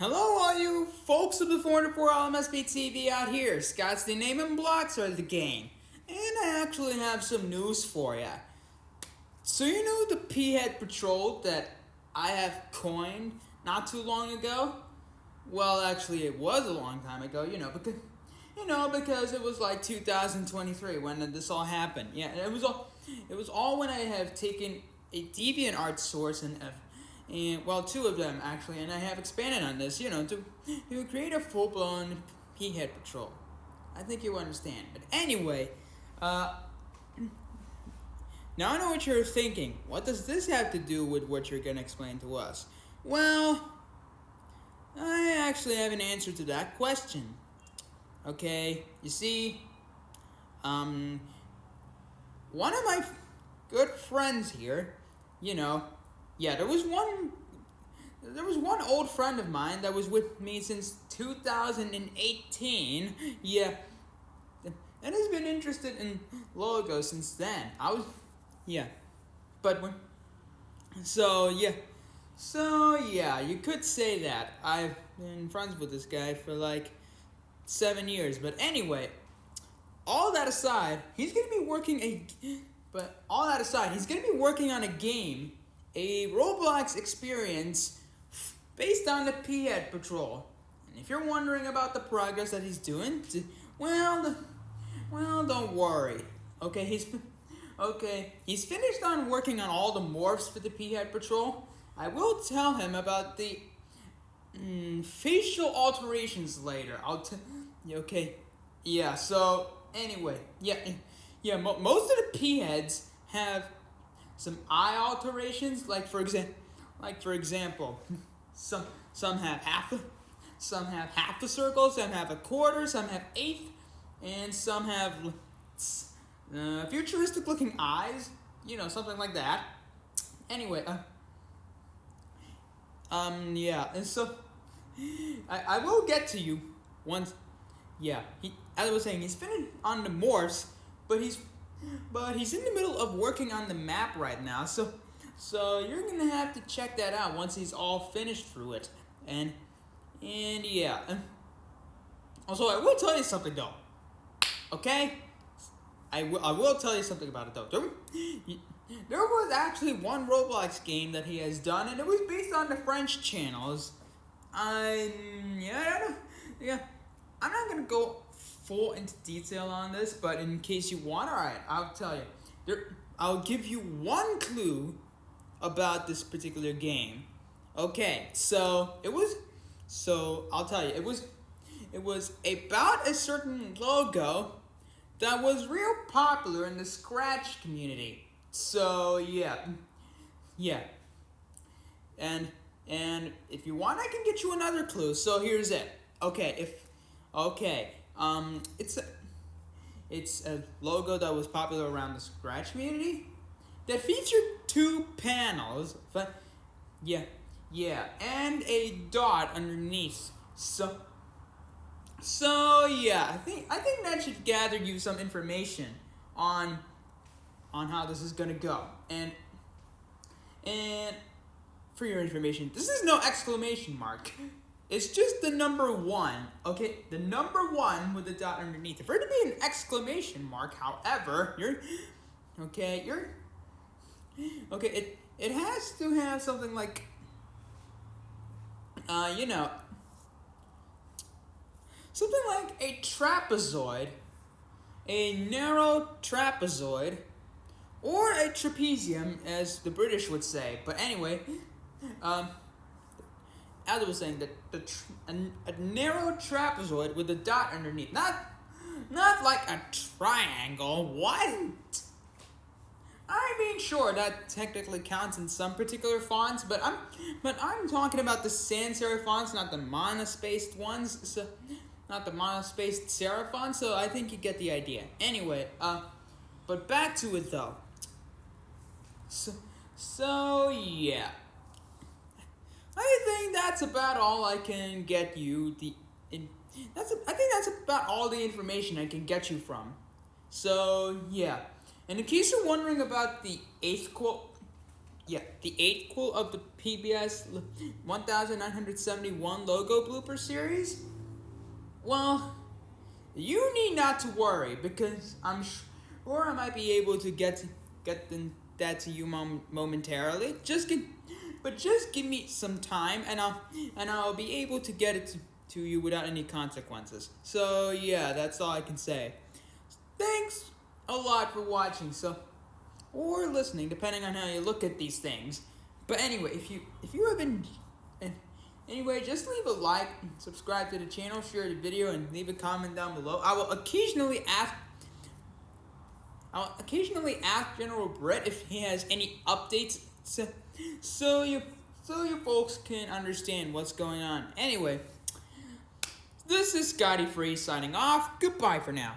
Hello, all you folks of the 404 LMSB TV out here. Scott's the name and blocks are the game. And I actually have some news for ya. So you know the P-Head Patrol that I have coined not too long ago? Well, actually it was a long time ago, because it was like 2023 when this all happened. Yeah, it was all when I have taken a DeviantArt source and two of them actually, and I have expanded on this, to create a full-blown P-Head Patrol. I think you understand. But anyway, now I know what you're thinking. What does this have to do with what you're going to explain to us? Well, I actually have an answer to that question. Okay, you see, one of my good friends here, there was one old friend of mine that was with me since 2018. Yeah, and has been interested in logos since then. You could say that I've been friends with this guy for like 7 years. But anyway, all that aside, he's gonna be working on a game, a Roblox experience based on the P-Head Patrol. And if you're wondering about the progress that he's doing, well, don't worry. He's finished on working on all the morphs for the P-Head Patrol. I will tell him about the facial alterations later. So anyway, most of the P-Heads have some eye alterations, like for example, some have half the circle, some have a quarter, some have eighth, and some have futuristic looking eyes, something like that. Anyway, and so I will get to you once. As I was saying, he's finished on the morphs, but he's in the middle of working on the map right now. So you're gonna have to check that out once he's all finished through it. And also, I will tell you something though. Okay, I will tell you something about it though. There was actually one Roblox game that he has done, and it was based on the French channels. I'm not gonna go full into detail on this, but in case you want, alright, I'll tell you. I'll give you one clue about this particular game. Okay, I'll tell you, it was about a certain logo that was real popular in the Scratch community. So and if you want, I can get you another clue. So here's it. It's a logo that was popular around the Scratch community that featured two panels, and a dot underneath. I think that should gather you some information on how this is gonna go. And for your information, this is no exclamation mark. It's just the number 1, okay? The number 1 with the dot underneath. For it to be an exclamation mark, however, it has to have something like, something like a trapezoid, a narrow trapezoid, or a trapezium, as the British would say. But anyway, as I was saying, a narrow trapezoid with a dot underneath, not like a triangle. What? I mean, sure, that technically counts in some particular fonts, but I'm talking about the sans serif fonts, not the monospaced ones. So, not the monospaced serif fonts. So I think you get the idea. Anyway, but back to it though. I think that's about all I can get you. I think that's about all the information I can get you from. So and in case you're wondering about the eighth Yeah, the 8th of the PBS 1971 logo blooper series. Well, you need not to worry because I'm sure I might be able to that to you momentarily. Just give me some time and I'll be able to get it to you without any consequences. So yeah, that's all I can say. Thanks a lot for watching. Or listening, depending on how you look at these things. But anyway, if you have been anyway, just leave a like, subscribe to the channel, share the video, and leave a comment down below. I will occasionally ask General Brit if he has any updates, so you folks can understand what's going on. Anyway, this is Scotty Free signing off. Goodbye for now.